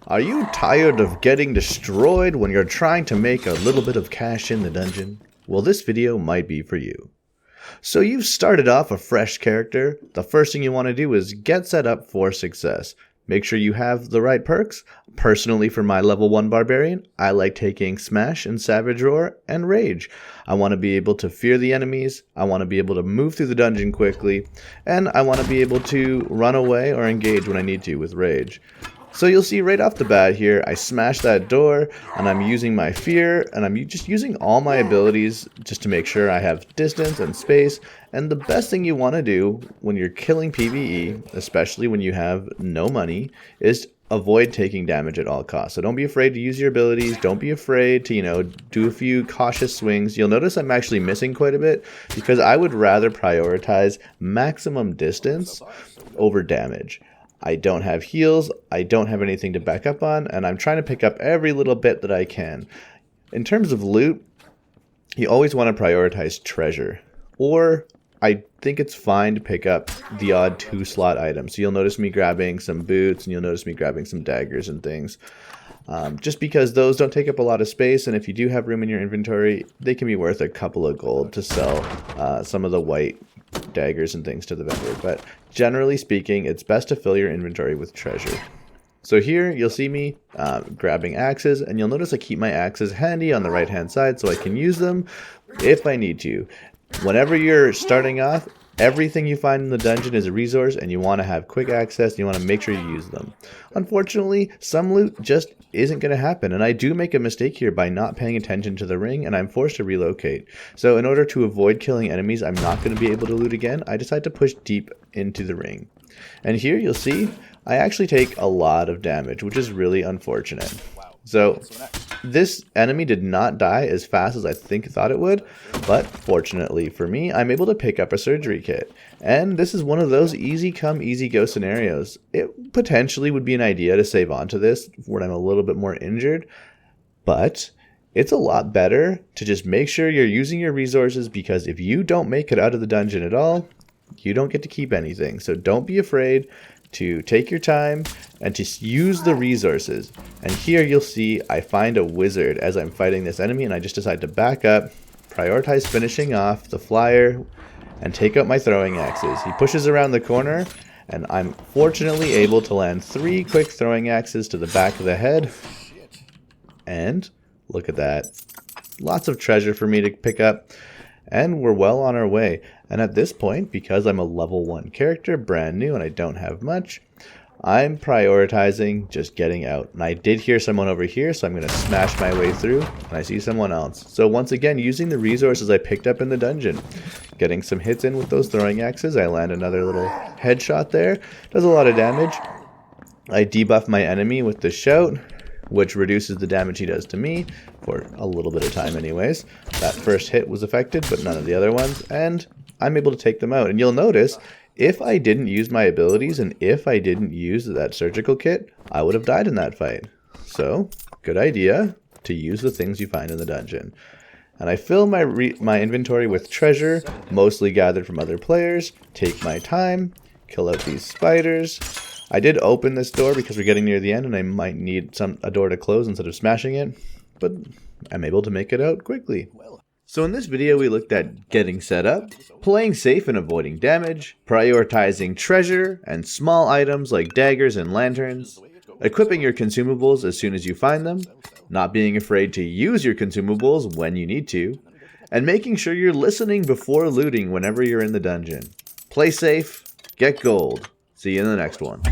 Are you tired of getting destroyed when you're trying to make a little bit of cash in the dungeon? Well, this video might be for you. So you've started off a fresh character. The first thing you want to do is get set up for success. Make sure you have the right perks. Personally, for my level 1 Barbarian, I like taking Smash and Savage Roar and Rage. I want to be able to fear the enemies, I want to be able to move through the dungeon quickly, and I want to be able to run away or engage when I need to with Rage. So you'll see right off the bat here, I smash that door, and I'm using my fear, and I'm just using all my abilities just to make sure I have distance and space. And the best thing you want to do when you're killing PvE, especially when you have no money, is avoid taking damage at all costs. So don't be afraid to use your abilities. Don't be afraid to, do a few cautious swings. You'll notice I'm actually missing quite a bit because I would rather prioritize maximum distance over damage. I don't have heals, I don't have anything to back up on, and I'm trying to pick up every little bit that I can. In terms of loot, you always want to prioritize treasure. Or I think it's fine to pick up the odd 2-slot item. So you'll notice me grabbing some boots, and you'll notice me grabbing some daggers and things. Just because those don't take up a lot of space, and if you do have room in your inventory, they can be worth a couple of gold to sell some of the white daggers and things to the vendor. But generally speaking, it's best to fill your inventory with treasure. So here you'll see me grabbing axes, and you'll notice I keep my axes handy on the right hand side so I can use them if I need to. Whenever you're starting off, everything you find in the dungeon is a resource, and you want to have quick access, and you want to make sure you use them. Unfortunately, some loot just isn't going to happen, and I do make a mistake here by not paying attention to the ring, and I'm forced to relocate. So in order to avoid killing enemies I'm not going to be able to loot again, I decide to push deep into the ring. And here you'll see I actually take a lot of damage, which is really unfortunate. So this enemy did not die as fast as I thought it would, but fortunately for me, I'm able to pick up a surgery kit. And this is one of those easy come, easy go scenarios. It potentially would be an idea to save onto this when I'm a little bit more injured, but it's a lot better to just make sure you're using your resources, because if you don't make it out of the dungeon at all, you don't get to keep anything. So don't be afraid to take your time and just use the resources. And here you'll see I find a wizard as I'm fighting this enemy, and I just decide to back up, prioritize finishing off the flyer, and take out my throwing axes. He pushes around the corner, and I'm fortunately able to land 3 quick throwing axes to the back of the head. And look at that. Lots of treasure for me to pick up. And we're well on our way. And at this point, because I'm a level 1 character, brand new, and I don't have much, I'm prioritizing just getting out. And I did hear someone over here, so I'm going to smash my way through, and I see someone else. So once again, using the resources I picked up in the dungeon. Getting some hits in with those throwing axes. I land another little headshot there. Does a lot of damage. I debuff my enemy with the shout, which reduces the damage he does to me for a little bit of time anyways. That first hit was affected, but none of the other ones, and I'm able to take them out. And you'll notice, if I didn't use my abilities and if I didn't use that surgical kit, I would have died in that fight. So, good idea to use the things you find in the dungeon. And I fill my inventory with treasure, mostly gathered from other players, take my time, kill out these spiders. I did open this door because we're getting near the end and I might need a door to close instead of smashing it, but I'm able to make it out quickly. So in this video we looked at getting set up, playing safe and avoiding damage, prioritizing treasure and small items like daggers and lanterns, equipping your consumables as soon as you find them, not being afraid to use your consumables when you need to, and making sure you're listening before looting whenever you're in the dungeon. Play safe, get gold. See you in the next one.